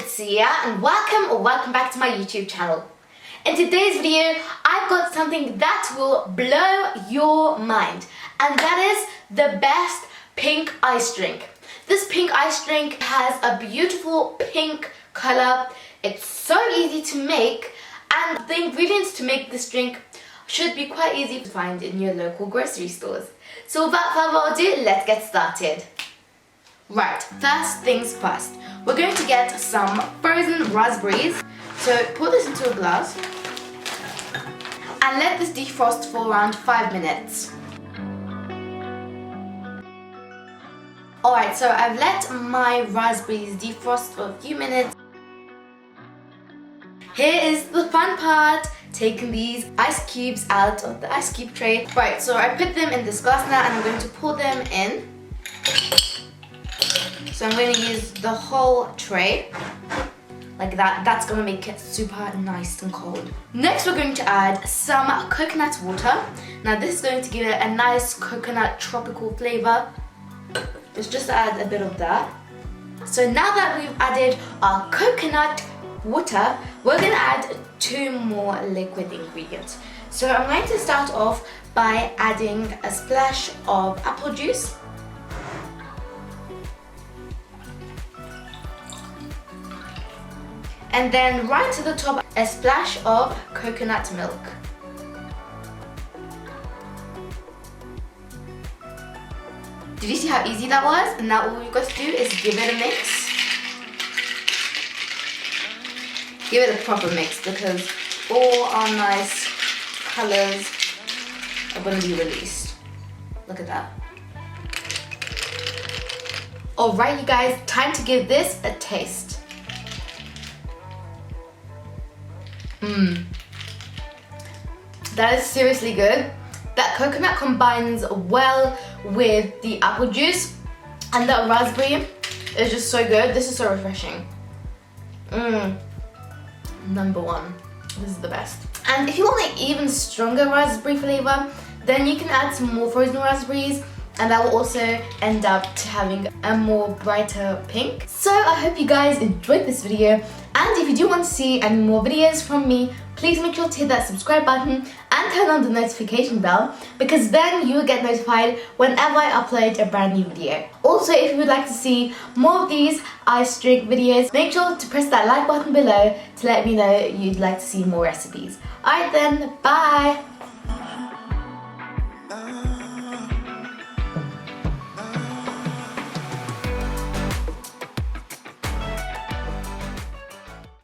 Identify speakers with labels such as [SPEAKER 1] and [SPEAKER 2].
[SPEAKER 1] it's Sia and welcome back to my YouTube channel. In today's video, I've got something that will blow your mind, and that is the best pink ice drink. This pink ice drink has a beautiful pink color. It's so easy to make, and the ingredients to make this drink should be quite easy to find in your local grocery stores. So without further ado, let's get started. Right, first things first. We're going to get some frozen raspberries. So pour this into a glass and let this defrost for around 5 minutes. Alright, so I've let my raspberries defrost for a few minutes. Here is the fun part, taking these ice cubes out of the ice cube tray. Right, so I put them in this glass now and I'm going to pour them in. So I'm going to use the whole tray, like that. That's going to make it super nice and cold. Next we're going to add some coconut water. Now this is going to give it a nice coconut tropical flavor. Let's just add a bit of that. So now that we've added our coconut water, we're going to add 2 more liquid ingredients. So I'm going to start off by adding a splash of apple juice. And then right to the top, a splash of coconut milk. Did you see how easy that was? And now all you've got to do is give it a mix. Give it a proper mix because all our nice colors are going to be released. Look at that. Alright you guys, time to give this a taste. That is seriously good. That coconut combines well with the apple juice, and that raspberry is just so good. This is so refreshing. Number one. This is the best. And if you want an even stronger raspberry flavor, then you can add some more frozen raspberries, and that will also end up to having a more brighter pink. So I hope you guys enjoyed this video, and if you do want to see any more videos from me, please make sure to hit that subscribe button and turn on the notification bell, because then you will get notified whenever I upload a brand new video. Also, if you would like to see more of these ice drink videos, make sure to press that like button below to let me know you'd like to see more recipes. Alright then, bye!